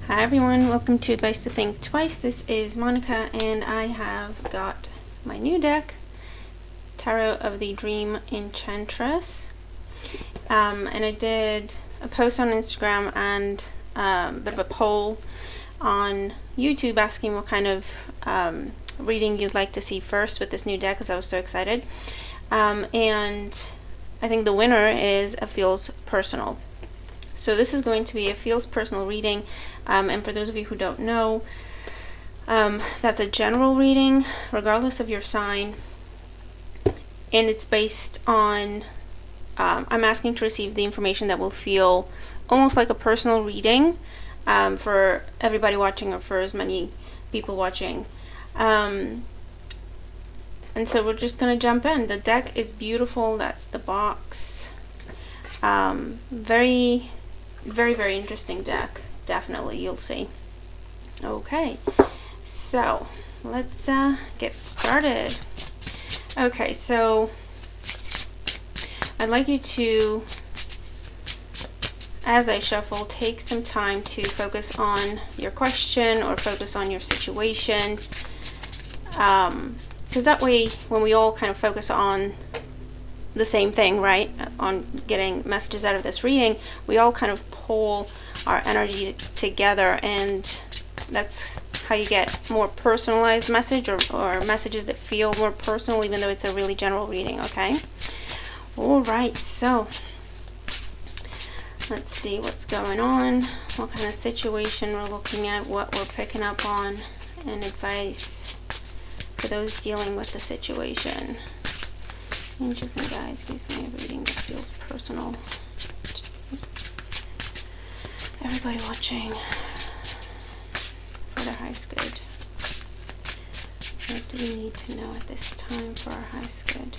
Hi everyone, welcome to Advice to Think Twice. This is Monica and I have got my new deck, Tarot of the Dream Enchantress. And I did a post on Instagram and a bit of a poll on YouTube asking what kind of reading you'd like to see first with this new deck because I was so excited. And I think the winner is a Feels Personal. So this is going to be a Feels Personal reading, and for those of you who don't know, that's a general reading regardless of your sign, and it's based on I'm asking to receive the information that will feel almost like a personal reading for everybody watching, or for as many people watching, and so we're just gonna jump in. The deck is beautiful. That's the box. Very interesting deck. Definitely, you'll see. Okay, so let's get started. Okay, so I'd like you to, as I shuffle, take some time to focus on your question or focus on your situation, because that way when we all kind of focus on the same thing, right, on getting messages out of this reading, we all kind of pull our energy together, and that's how you get more personalized message, or messages that feel more personal even though it's a really general reading. Okay, all right, so let's see what's going on, what kind of situation we're looking at, what we're picking up on, and advice for those dealing with the situation. Angels and guides, give me a reading that feels personal. Everybody watching, for their highest good. What do we need to know at this time for our highest good?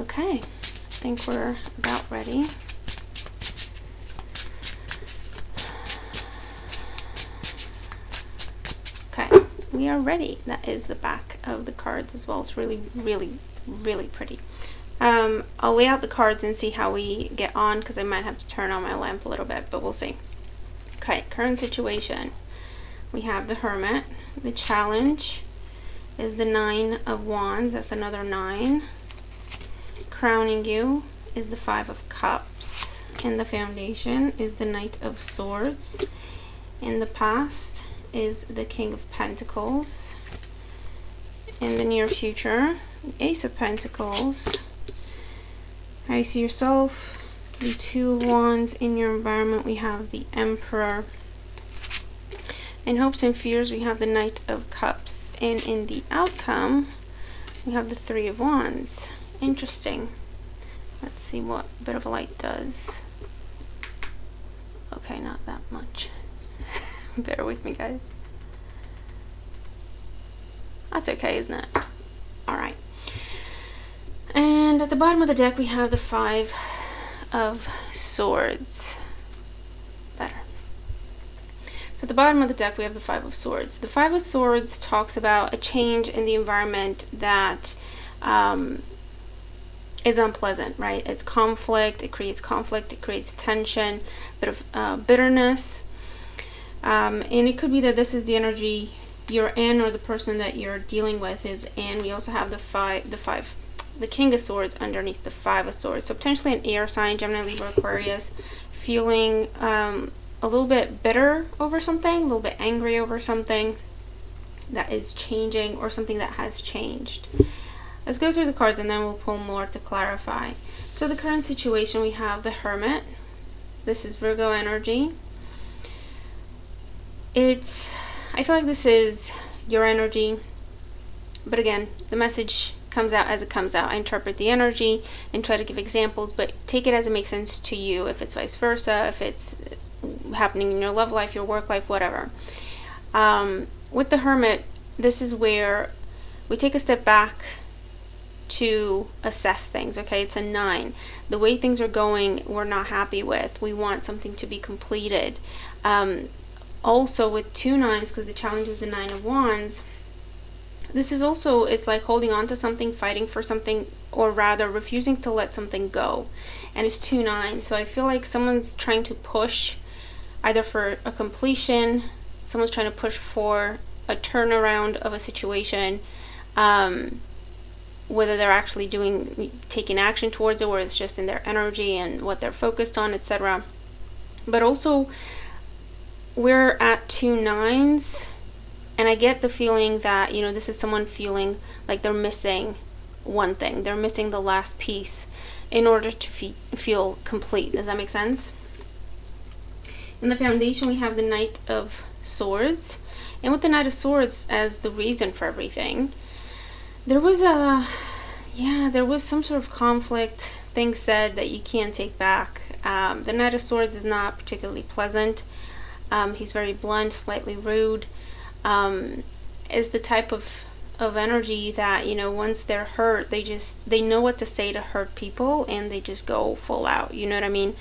Okay, I think we're about ready. Okay, we are ready. That is the back of the cards as well. It's really pretty. I'll lay out the cards and see how we get on, because I might have to turn on my lamp a little bit, but we'll see. Okay, current situation. We have the Hermit. The challenge is the 9 of Wands. That's another 9. Crowning you is the 5 of Cups. And the foundation is the Knight of Swords. In the past is the King of Pentacles. In the near future, Ace of Pentacles. I see yourself, the 2 of Wands. In your environment, we have the Emperor. In hopes and fears, we have the Knight of Cups. And in the outcome, we have the 3 of Wands. Interesting. Let's see what a bit of a light does. Okay, not that much. Bear with me, guys. That's okay, isn't it? Alright. And at the bottom of the deck, we have the 5 of Swords. Better. So at the bottom of the deck, we have the 5 of Swords. The 5 of Swords talks about a change in the environment that is unpleasant, right? It's conflict. It creates conflict. It creates tension, a bit of bitterness. And it could be that this is the energy you're in, or the person that you're dealing with is in. We also have the King of Swords underneath the 5 of Swords. So potentially an air sign, Gemini, Libra, Aquarius, feeling a little bit bitter over something, a little bit angry over something that is changing, or something that has changed. Let's go through the cards and then we'll pull more to clarify. So the current situation, we have the Hermit. This is Virgo energy. I feel like this is your energy, but again, the message comes out as it comes out. I interpret the energy and try to give examples, but take it as it makes sense to you. If it's vice versa, if it's happening in your love life, your work life, whatever. With the Hermit, this is where we take a step back to assess things. Okay, it's a 9. The way things are going, we're not happy with. We want something to be completed. Also with 2 9s, because the challenge is the 9 of Wands, This is also, it's like holding on to something, fighting for something, or rather refusing to let something go. And it's 2-9. So I feel like someone's trying to push either for a completion, someone's trying to push for a turnaround of a situation, whether they're actually taking action towards it, or it's just in their energy and what they're focused on, etc. But also, we're at 2 9s, and I get the feeling that, this is someone feeling like they're missing one thing. They're missing the last piece in order to feel complete. Does that make sense? In the foundation, we have the Knight of Swords. And with the Knight of Swords as the reason for everything, there was some sort of conflict, things said that you can't take back. The Knight of Swords is not particularly pleasant. He's very blunt, slightly rude. Is the type of energy that, once they're hurt, they know what to say to hurt people, and they just go full out. You know what I mean?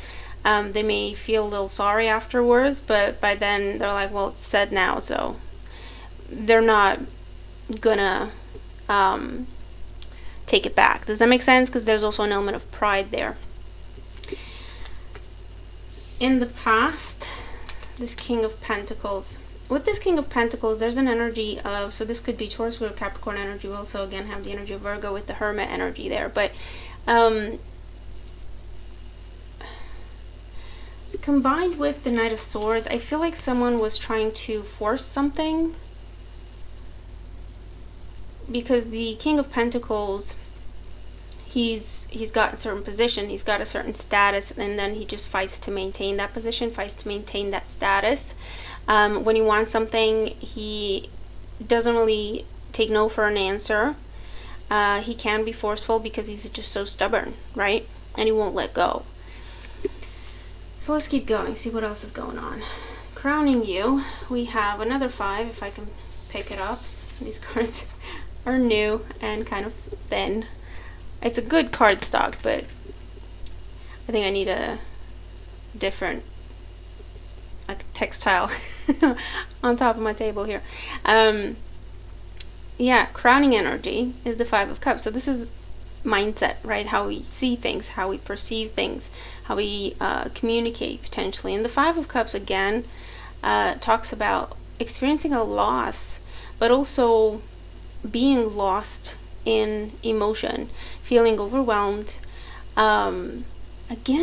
They may feel a little sorry afterwards, but by then they're like, well, it's said now, so they're not gonna take it back. Does that make sense? Because there's also an element of pride there. In the past, this King of Pentacles. With this King of Pentacles, there's an energy of, so this could be Taurus or Capricorn energy. We also, again, have the energy of Virgo with the Hermit energy there. But combined with the Knight of Swords, I feel like someone was trying to force something, because the King of Pentacles, he's got a certain position, he's got a certain status, and then he just fights to maintain that position, fights to maintain that status. When he wants something, he doesn't really take no for an answer. He can be forceful because he's just so stubborn, right? And he won't let go. So let's keep going, see what else is going on. Crowning you, we have another 5, if I can pick it up. These cards are new and kind of thin. It's a good card stock, but I think I need a different, like, textile on top of my table here. Yeah, crowning energy is the 5 of Cups. So this is mindset, right? How we see things, how we perceive things, how we communicate potentially. And the 5 of Cups, again, talks about experiencing a loss, but also being lost in emotion, feeling overwhelmed. Again,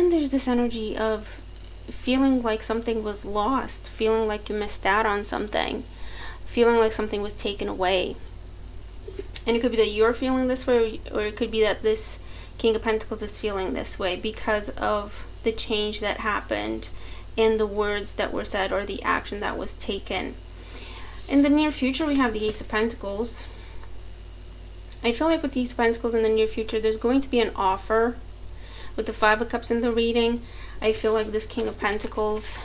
there's this energy of feeling like something was lost, feeling like you missed out on something, feeling like something was taken away. And it could be that you're feeling this way, or it could be that this King of Pentacles is feeling this way because of the change that happened in the words that were said or the action that was taken. In the near future, we have the Ace of Pentacles. I feel like with the Ace of Pentacles in the near future, there's going to be an offer. With the 5 of Cups in the reading, I feel like this King of Pentacles,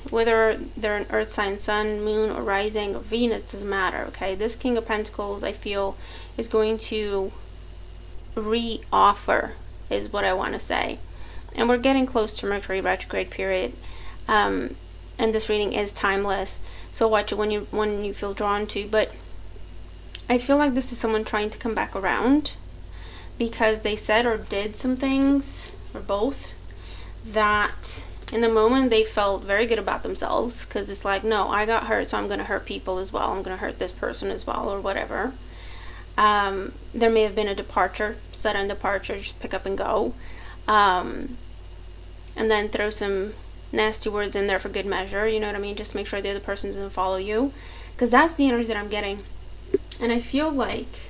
whether they're an earth sign, sun, moon, or rising, or Venus, doesn't matter, okay? This King of Pentacles, I feel, is going to re-offer, is what I want to say. And we're getting close to Mercury retrograde period, and this reading is timeless, so watch it when you feel drawn to. But I feel like this is someone trying to come back around because they said or did some things, or both, that in the moment they felt very good about themselves, because it's like, no, I got hurt, so I'm going to hurt people as well. I'm going to hurt this person as well, or whatever. There may have been a departure, sudden departure, just pick up and go. And then throw some nasty words in there for good measure, you know what I mean? Just make sure the other person doesn't follow you, because that's the energy that I'm getting. And I feel like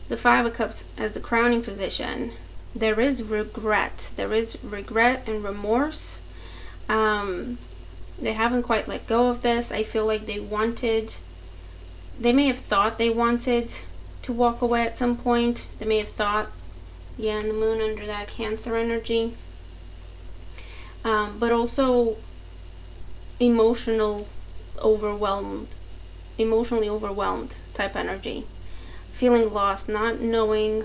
the 5 of Cups as the crowning position, there is regret. There is regret and remorse. They haven't quite let go of this. I feel like they may have thought they wanted to walk away at some point. They may have thought, yeah, and the moon under that Cancer energy. But also emotionally overwhelmed type energy. Feeling lost, not knowing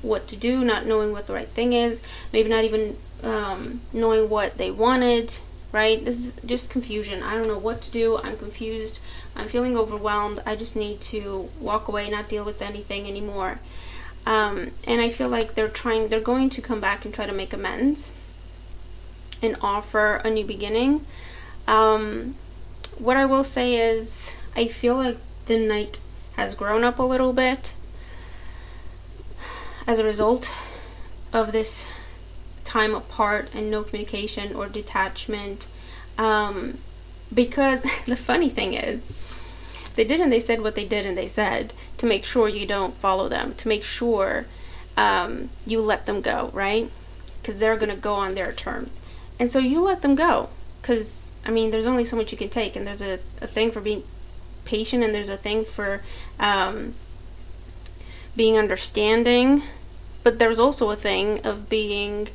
what to do, not knowing what the right thing is, maybe not even knowing what they wanted, right? This is just confusion. I don't know what to do. I'm confused. I'm feeling overwhelmed. I just need to walk away, not deal with anything anymore. And I feel like they're going to come back and try to make amends and offer a new beginning. What I will say is, I feel like the Knight has grown up a little bit as a result of this time apart and no communication or detachment. Because the funny thing is, they said what they did, and they said to make sure you don't follow them, to make sure you let them go, right? Because they're going to go on their terms. And so you let them go, because, I mean, there's only so much you can take, and there's a thing for being patient, and there's a thing for being understanding, but there's also a thing of being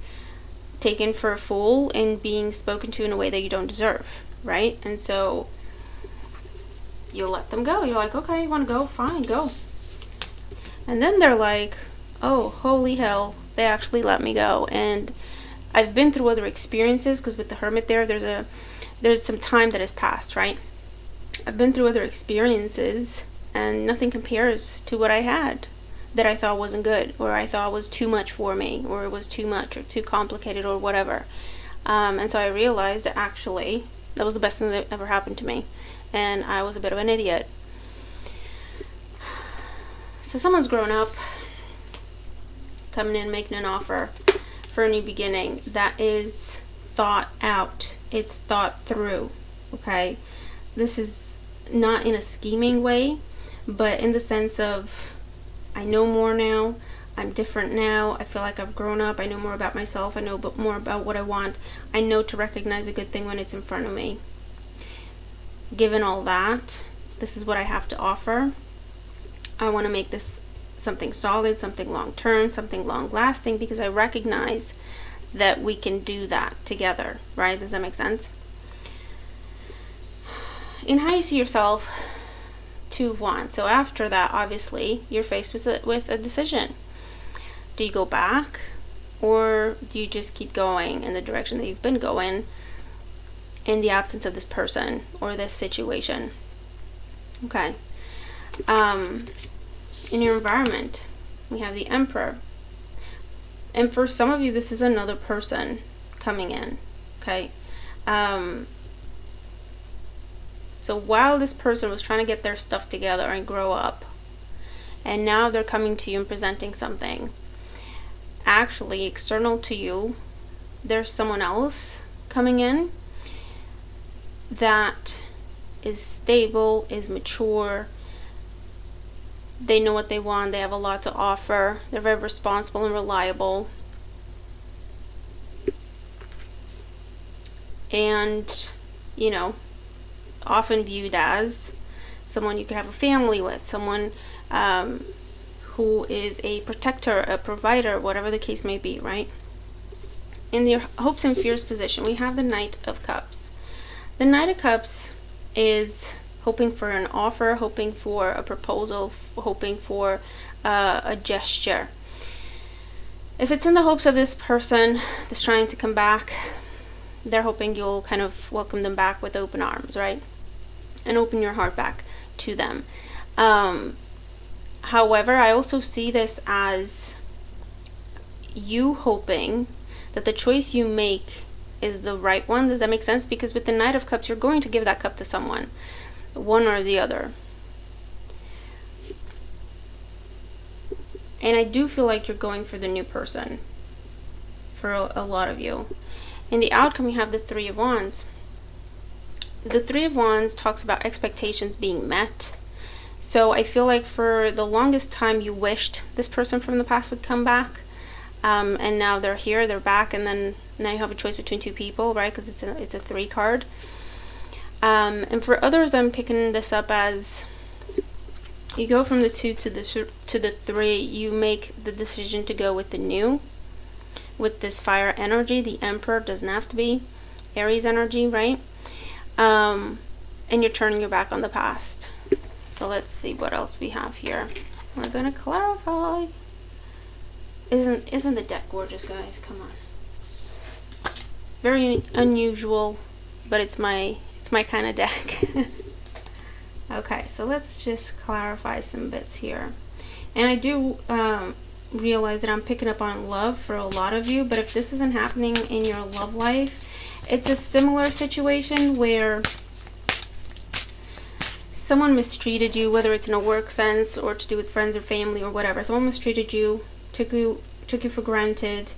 taken for a fool and being spoken to in a way that you don't deserve, right? And so you let them go. You're like, okay, you want to go? Fine, go. And then they're like, oh, holy hell, they actually let me go. And I've been through other experiences, because with the Hermit there's some time that has passed, right? I've been through other experiences, and nothing compares to what I had that I thought wasn't good, or I thought was too much for me, or it was too much, or too complicated, or whatever. And so I realized that actually that was the best thing that ever happened to me, and I was a bit of an idiot. So someone's grown up, coming in, making an offer for a new beginning that is thought out. It's thought through, okay? This is not in a scheming way, but in the sense of, I know more now, I'm different now, I feel like I've grown up, I know more about myself, I know more about what I want, I know to recognize a good thing when it's in front of me. Given all that, this is what I have to offer. I want to make this something solid, something long-term, something long-lasting, because I recognize that we can do that together, right? Does that make sense? In how you see yourself, Two of Wands. So after that, obviously, you're faced with a decision. Do you go back, or do you just keep going in the direction that you've been going in the absence of this person or this situation? Okay. In your environment, we have the Emperor. And for some of you, this is another person coming in, okay? So while this person was trying to get their stuff together and grow up, and now they're coming to you and presenting something, actually external to you, there's someone else coming in that is stable, is mature, they know what they want, they have a lot to offer, they're very responsible and reliable, and, you know, often viewed as someone you could have a family with, someone who is a protector, a provider, whatever the case may be, right? In your hopes and fears position, we have the Knight of Cups. The Knight of Cups is hoping for an offer, hoping for a proposal, hoping for a gesture. If it's in the hopes of this person that's trying to come back, they're hoping you'll kind of welcome them back with open arms, right? And open your heart back to them. However, I also see this as you hoping that the choice you make is the right one. Does that make sense? Because with the Knight of Cups, you're going to give that cup to someone, one or the other. And I do feel like you're going for the new person for a lot of you. In the outcome, you have the Three of Wands. The Three of Wands talks about expectations being met. So I feel like for the longest time you wished this person from the past would come back, and now they're here, they're back, and then now you have a choice between two people, right? Because it's a three card. And for others, I'm picking this up as you go from the two to the three. You make the decision to go with the new, with this fire energy. The Emperor doesn't have to be Aries energy, right? And you're turning your back on the past. So let's see what else we have here. We're gonna clarify. Isn't the deck gorgeous, guys? Come on. Very unusual, but it's my kind of deck. Okay, so let's just clarify some bits here. And I do realize that I'm picking up on love for a lot of you, but if this isn't happening in your love life, it's a similar situation where someone mistreated you, whether it's in a work sense or to do with friends or family or whatever. Someone mistreated you, took you for granted.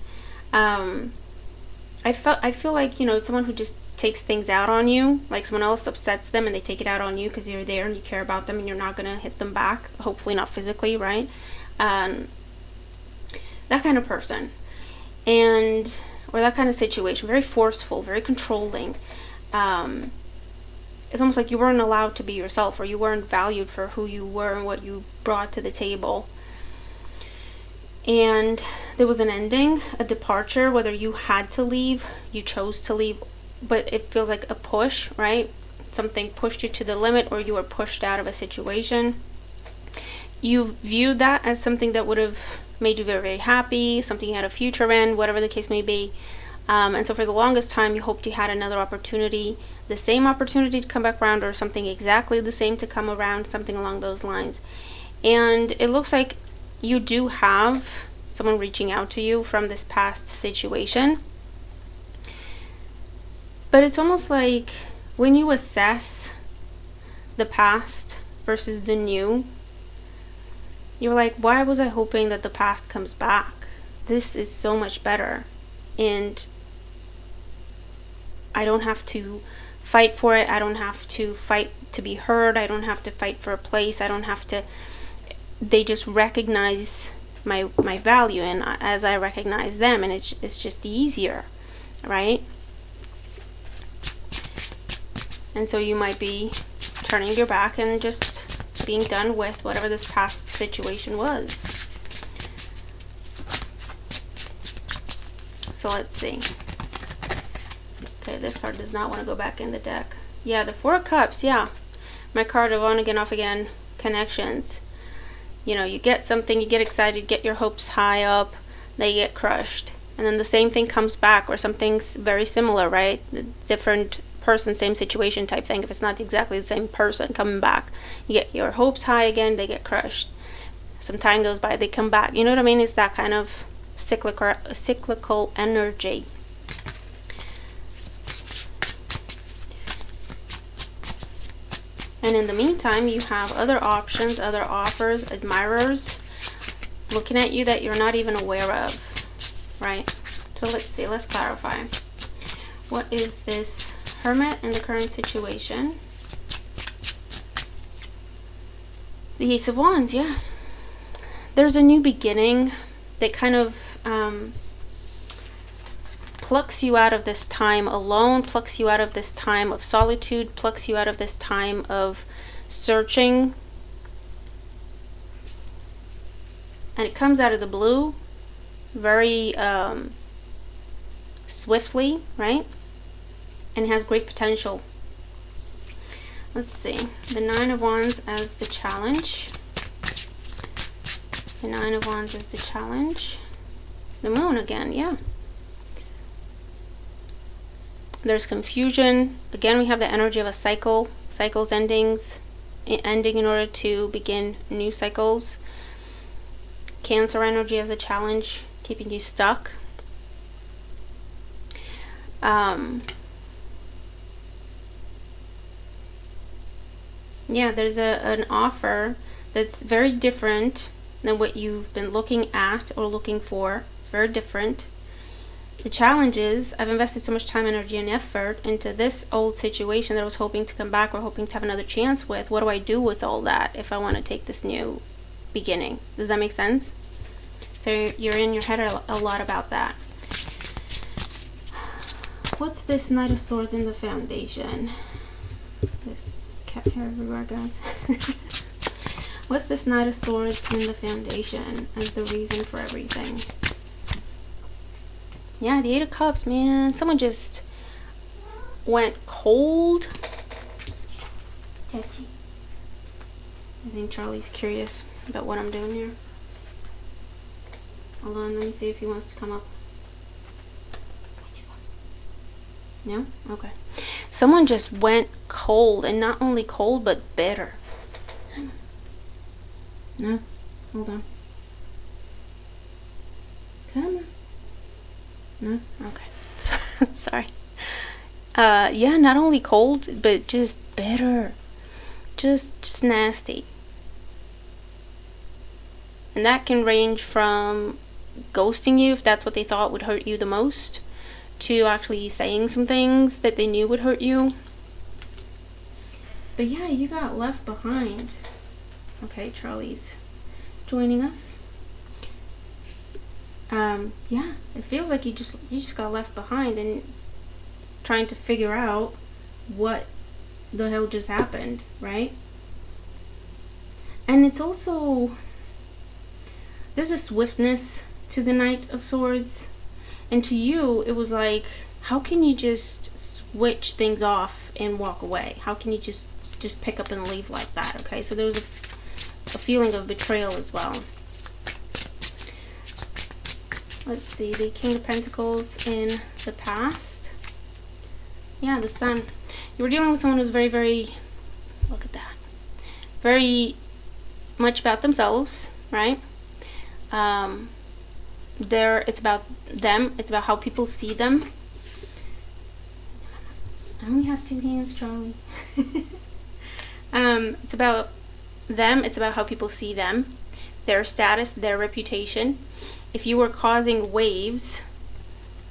I feel like, you know, it's someone who just takes things out on you, like someone else upsets them and they take it out on you because you're there and you care about them and you're not going to hit them back, hopefully not physically, right? That kind of person, or that kind of situation, very forceful, very controlling. It's almost like you weren't allowed to be yourself, or you weren't valued for who you were and what you brought to the table. And there was an ending, a departure, whether you had to leave, you chose to leave, but it feels like a push, right? Something pushed you to the limit, or you were pushed out of a situation. You viewed that as something that would have made you very, very happy, something you had a future in, whatever the case may be. And so for the longest time, you hoped you had another opportunity, the same opportunity to come back around, or something exactly the same to come around, something along those lines. And it looks like you do have someone reaching out to you from this past situation. But it's almost like when you assess the past versus the new, you're like, why was I hoping that the past comes back? This is so much better. And I don't have to fight for it. I don't have to fight to be heard. I don't have to fight for a place. I don't have to. They just recognize my value, and as I recognize them, and it's just easier, right? And so you might be turning your back and just being done with whatever this past situation was. So let's see. Okay, this card does not want to go back in the deck. Yeah, the Four of Cups, yeah. My card of on again, off again connections. You know, you get something, you get excited, get your hopes high up, they get crushed. And then the same thing comes back, or something's very similar, right? Different person, same situation type thing. If it's not exactly the same person coming back, you get your hopes high again, they get crushed. Some time goes by, they come back. You know what I mean? It's that kind of cyclical energy. And in the meantime, you have other options, other offers, admirers looking at you that you're not even aware of, right? So let's see, let's clarify. What is this Hermit in the current situation? The Ace of Wands, yeah. There's a new beginning that kind of plucks you out of this time alone, plucks you out of this time of solitude, plucks you out of this time of searching. And it comes out of the blue very swiftly, right? And has great potential. Let's see. The Nine of Wands as the challenge. The Nine of Wands as the challenge. The Moon again, yeah. There's confusion. Again, we have the energy of a cycle. Cycles ending in order to begin new cycles. Cancer energy as a challenge, keeping you stuck. Yeah, there's an offer that's very different than what you've been looking at or looking for. It's very different. The challenge is, I've invested so much time, energy, and effort into this old situation that I was hoping to come back or hoping to have another chance with. What do I do with all that if I want to take this new beginning? Does that make sense? So you're in your head a lot about that. What's this Knight of Swords in the foundation? This cat hair everywhere, guys. What's this Knight of Swords in the foundation as the reason for everything? Yeah, the Eight of Cups, man. Someone just went cold. Touchy. I think Charlie's curious about what I'm doing here. Hold on, let me see if he wants to come up. No? Okay. Someone just went cold, and not only cold, but bitter. No, hold on. Come on. No? Okay. Sorry. Yeah, not only cold, but just bitter. Just nasty. And that can range from ghosting you, if that's what they thought would hurt you the most, to actually saying some things that they knew would hurt you. But yeah, you got left behind. Okay, Charlie's joining us. Yeah, it feels like you just got left behind and trying to figure out what the hell just happened, right? And it's also, there's a swiftness to the Knight of Swords, and to you it was like, how can you just switch things off and walk away? How can you just pick up and leave like that? Okay, so there was a feeling of betrayal as well. Let's see, the King of Pentacles in the past. Yeah, the Sun. You were dealing with someone who's very, very, look at that, very much about themselves, right? It's about them. It's about how people see them. I only have 2 hands, Charlie. It's about them. It's about how people see them, their status, their reputation. If you were causing waves,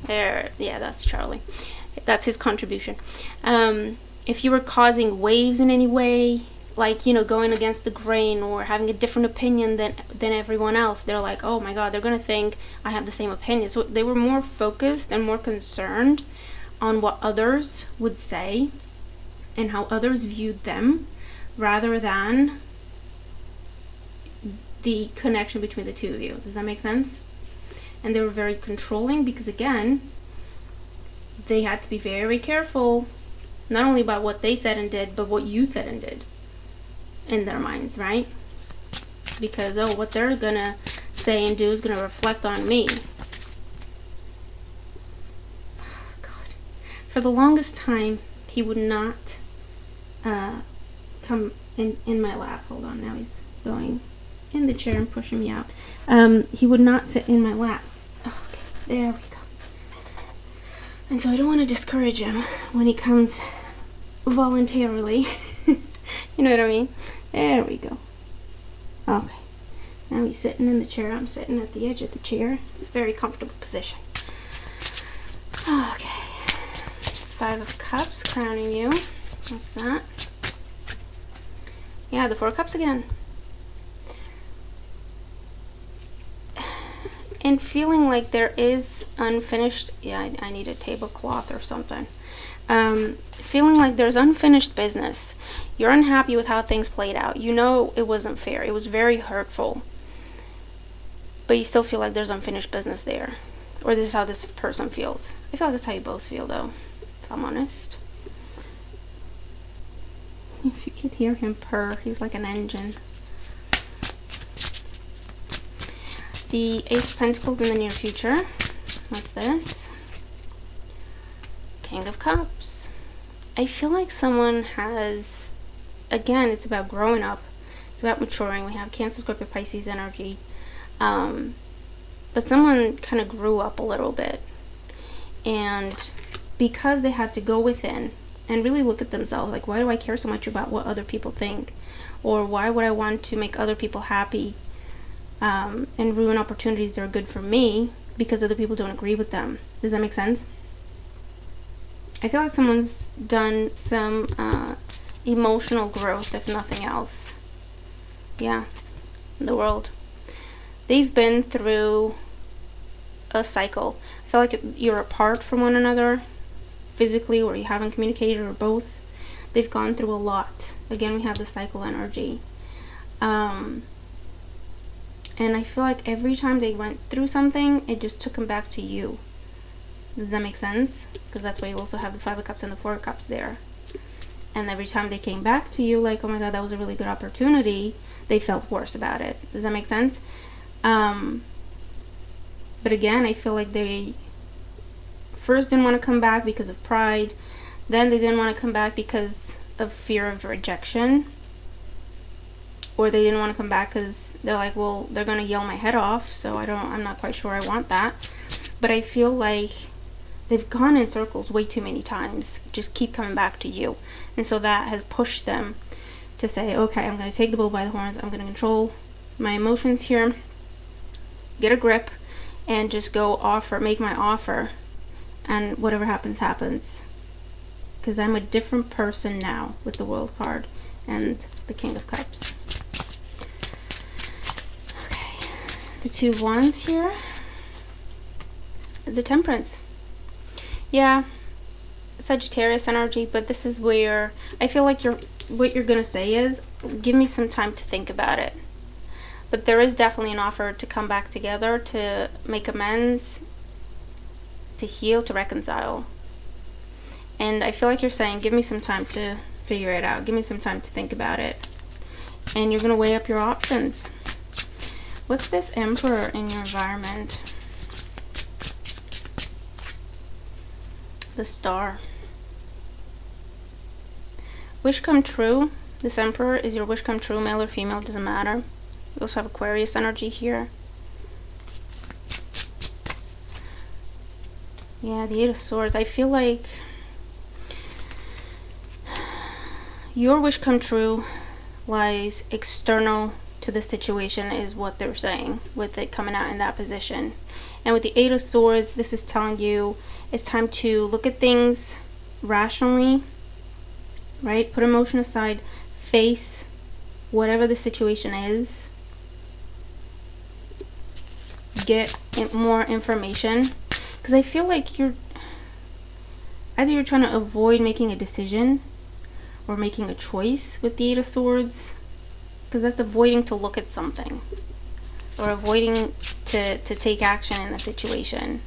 yeah, that's Charlie. That's his contribution. If you were causing waves in any way, like, going against the grain or having a different opinion than everyone else, they're like, oh my God, they're going to think I have the same opinion. So they were more focused and more concerned on what others would say and how others viewed them, rather than the connection between the two of you. Does that make sense? And they were very controlling because, again, they had to be very careful, not only about what they said and did, but what you said and did in their minds, right? Because, what they're gonna say and do is gonna reflect on me. God. For the longest time, he would not come in my lap. Hold on, now he's going in the chair and pushing me out. He would not sit in my lap. Okay, there we go. And so I don't want to discourage him when he comes voluntarily. You know what I mean? There we go. Okay. Now he's sitting in the chair. I'm sitting at the edge of the chair. It's a very comfortable position. Okay. 5 of Cups crowning you. What's that? Yeah, the 4 of Cups again. And feeling like there is unfinished, I need a tablecloth or something. Feeling like there's unfinished business. You're unhappy with how things played out. You know it wasn't fair. It was very hurtful. But you still feel like there's unfinished business there. Or this is how this person feels. I feel like that's how you both feel, though, if I'm honest. If you could hear him purr, he's like an engine. The Ace of Pentacles in the near future. What's this? King of Cups. I feel like someone has, again, it's about growing up. It's about maturing. We have Cancer, Scorpio, Pisces energy. But someone kind of grew up a little bit. And because they had to go within and really look at themselves, like, why do I care so much about what other people think? Or why would I want to make other people happy? And ruin opportunities that are good for me because other people don't agree with them. Does that make sense? I feel like someone's done some emotional growth, if nothing else. Yeah, in the world. They've been through a cycle. I feel like you're apart from one another, physically, or you haven't communicated, or both. They've gone through a lot. Again, we have the cycle energy. And I feel like every time they went through something, it just took them back to you. Does that make sense? Because that's why you also have the 5 of Cups and the 4 of Cups there. And every time they came back to you, like, oh my God, that was a really good opportunity, they felt worse about it. Does that make sense? But again, I feel like they first didn't want to come back because of pride. Then they didn't want to come back because of fear of rejection. Or they didn't want to come back because they're like, well, they're going to yell my head off, so I'm not quite sure I want that. But I feel like they've gone in circles way too many times, just keep coming back to you. And so that has pushed them to say, okay, I'm going to take the bull by the horns, I'm going to control my emotions here, get a grip, and just go make my offer, and whatever happens, happens. Because I'm a different person now with the World card and the King of Cups. Okay, the Two of Wands here, the Temperance. Yeah, Sagittarius energy, but this is where I feel like what you're gonna say is, give me some time to think about it. But there is definitely an offer to come back together, to make amends, to heal, to reconcile. And I feel like you're saying, give me some time to figure it out. Give me some time to think about it. And you're going to weigh up your options. What's this Emperor in your environment? The Star. Wish come true. This Emperor is your wish come true, male or female, doesn't matter. We also have Aquarius energy here. Yeah, the Eight of Swords. I feel like your wish come true lies external to the situation, is what they're saying with it coming out in that position. And with the Eight of Swords, this is telling you it's time to look at things rationally, right? Put emotion aside, face whatever the situation is, get more information. Because I feel like either you're trying to avoid making a decision or making a choice with the Eight of Swords, because that's avoiding to look at something or avoiding to take action in a situation.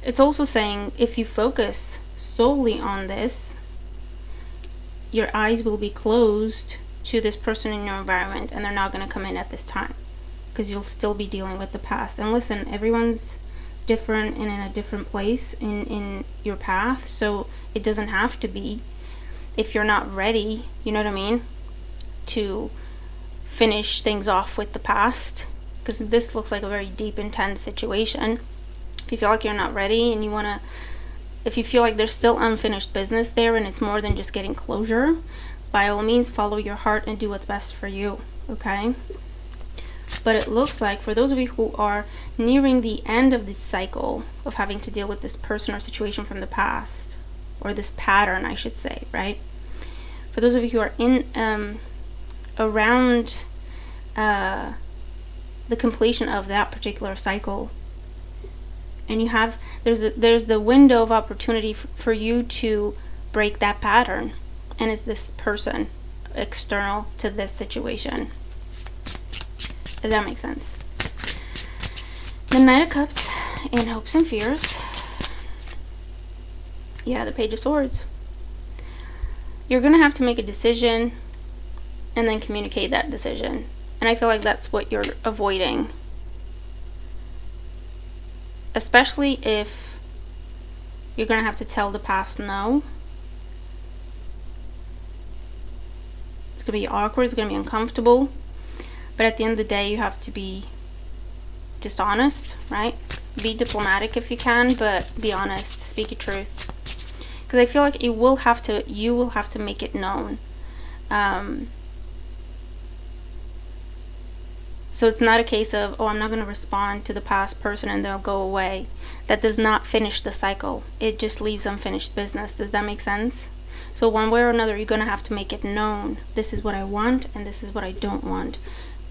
It's also saying if you focus solely on this, your eyes will be closed to this person in your environment, and they're not going to come in at this time, because you'll still be dealing with the past. And listen, everyone's different and in a different place in your path, so it doesn't have to be, if you're not ready, you know what I mean, to finish things off with the past, because this looks like a very deep, intense situation. If you feel like you're not ready and if you feel like there's still unfinished business there and it's more than just getting closure, by all means follow your heart and do what's best for you, okay? But it looks like for those of you who are nearing the end of this cycle of having to deal with this person or situation from the past, or this pattern, I should say, right? For those of you who are in around the completion of that particular cycle, and you have there's the window of opportunity for you to break that pattern, and it's this person external to this situation, if that makes sense. The Knight of Cups and Hopes and Fears. Yeah, the Page of Swords. You're gonna have to make a decision and then communicate that decision, and I feel like that's what you're avoiding, especially if you're gonna have to tell the past no. It's gonna be awkward, it's gonna be uncomfortable, but at the end of the day you have to be just honest, right? Be diplomatic if you can, but be honest, speak your truth, because I feel like you will have to make it known. So it's not a case of, oh, I'm not going to respond to the past person and they'll go away. That does not finish the cycle. It just leaves unfinished business. Does that make sense? So one way or another, you're going to have to make it known. This is what I want and this is what I don't want.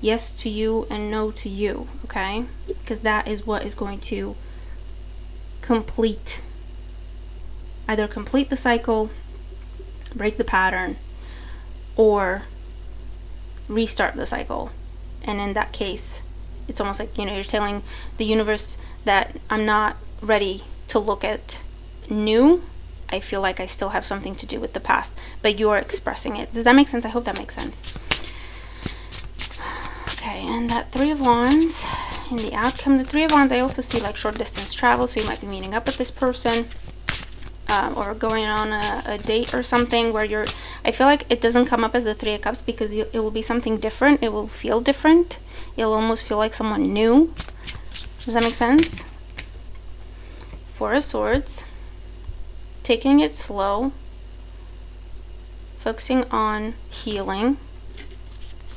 Yes to you and no to you, okay? Because that is what is going to either complete the cycle, break the pattern, or restart the cycle. And in that case, it's almost like, you're telling the universe that I'm not ready to look at new. I feel like I still have something to do with the past, but you're expressing it. Does that make sense? I hope that makes sense. Okay, and that Three of Wands in the outcome. The Three of Wands, I also see like short distance travel, so you might be meeting up with this person. or going on a date or something where I feel like it doesn't come up as the Three of Cups because it will be something different. It will feel different. You'll almost feel like someone new. Does that make sense? Four of Swords. Taking it slow. Focusing on healing.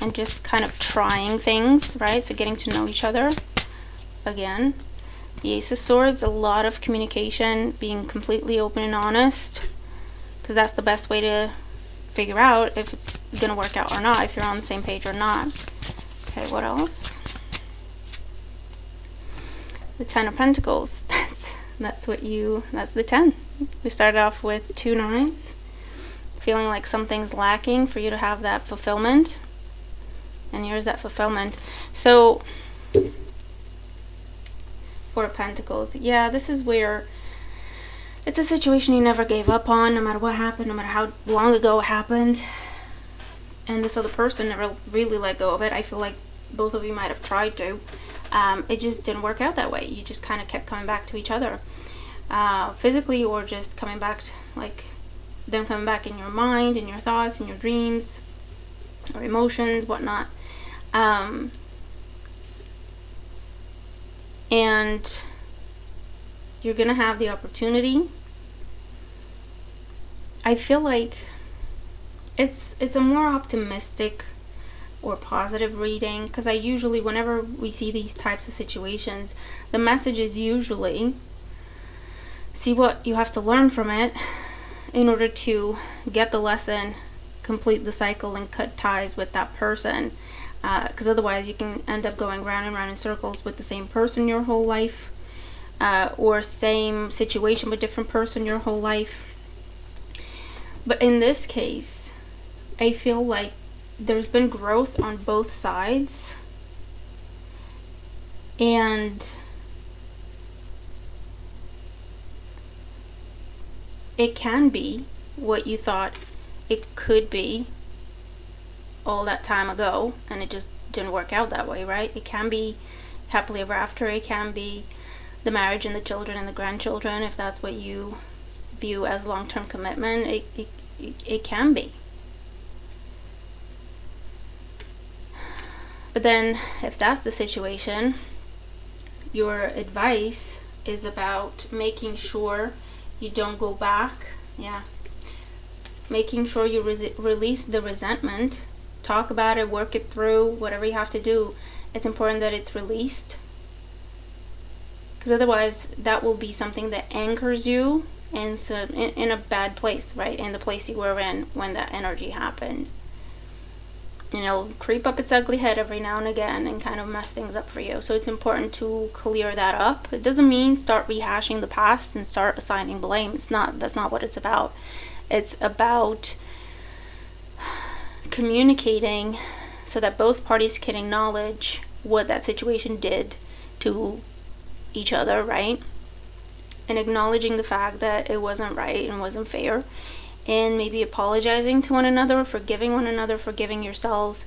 And just kind of trying things, right? So getting to know each other. Again. The Ace of Swords, a lot of communication, being completely open and honest, because that's the best way to figure out if it's going to work out or not, if you're on the same page or not. Okay, what else? The Ten of Pentacles. That's the 10. We started off with 2 9s, feeling like something's lacking for you to have that fulfillment. And here's that fulfillment. So, Four of Pentacles. Yeah, this is where it's a situation you never gave up on, no matter what happened, no matter how long ago it happened. And this other person never really let go of it. I feel like both of you might have tried to. It just didn't work out that way. You just kind of kept coming back to each other. Physically, or just coming back to, like, them coming back in your mind, in your thoughts, in your dreams, or emotions, whatnot. And you're going to have the opportunity. I feel like it's a more optimistic or positive reading, because I usually, whenever we see these types of situations, the message is usually see what you have to learn from it in order to get the lesson, complete the cycle, and cut ties with that person. Because otherwise you can end up going round and round in circles with the same person your whole life, or same situation but different person your whole life. But in this case, I feel like there's been growth on both sides, and it can be what you thought it could be all that time ago, and it just didn't work out that way, right? It can be happily ever after. It can be the marriage and the children and the grandchildren, if that's what you view as long-term commitment. It can be. But then, if that's the situation, your advice is about making sure you don't go back. Yeah. Making sure you release the resentment. Talk about it, work it through, whatever you have to do. It's important that it's released, because otherwise that will be something that anchors you in a bad place, right? In the place you were in when that energy happened. And it'll creep up its ugly head every now and again and kind of mess things up for you. So it's important to clear that up. It doesn't mean start rehashing the past and start assigning blame. That's not what it's about. It's about communicating so that both parties can acknowledge what that situation did to each other, right? And acknowledging the fact that it wasn't right and wasn't fair, and maybe apologizing to one another, forgiving one another, forgiving yourselves,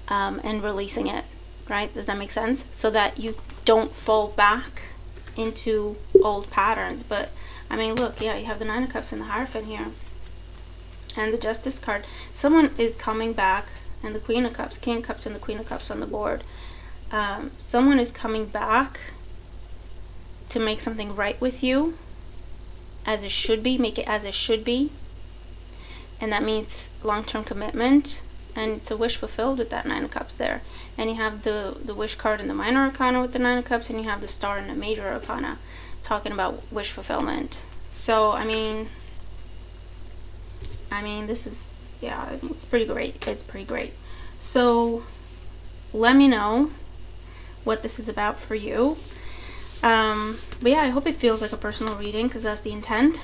and releasing it, right? Does that make sense? So that you don't fall back into old patterns. But I mean, look, yeah, you have the Nine of Cups and the Hierophant here, and the Justice card. Someone is coming back, and the Queen of Cups, King of Cups, and the Queen of Cups on the board. Someone is coming back to make something right with you, as it should be. Make it as it should be. And that means long-term commitment, and it's a wish fulfilled with that Nine of Cups there. And you have the wish card in the Minor Arcana with the Nine of Cups, and you have the Star in the Major Arcana talking about wish fulfillment. So I mean this is, yeah, it's pretty great. It's pretty great. So let me know what this is about for you. But yeah, I hope it feels like a personal reading, because that's the intent.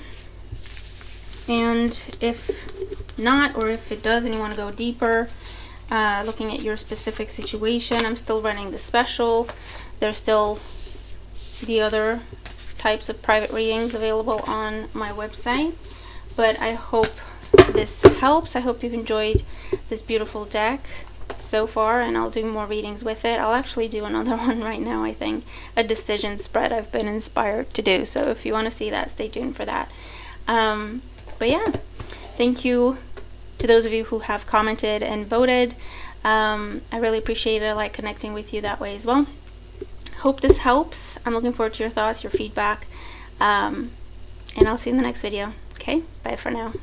And if not, or if it does and you want to go deeper, looking at your specific situation, I'm still running the special. There's still the other types of private readings available on my website. But I hope this helps. I hope you've enjoyed this beautiful deck so far, and I'll do more readings with it. I'll actually do another one right now, I think, a decision spread I've been inspired to do. So if you want to see that, stay tuned for that. But yeah, thank you to those of you who have commented and voted. I really appreciate it. I like connecting with you that way as well. Hope this helps. I'm looking forward to your thoughts, your feedback, and I'll see you in the next video. Okay, bye for now.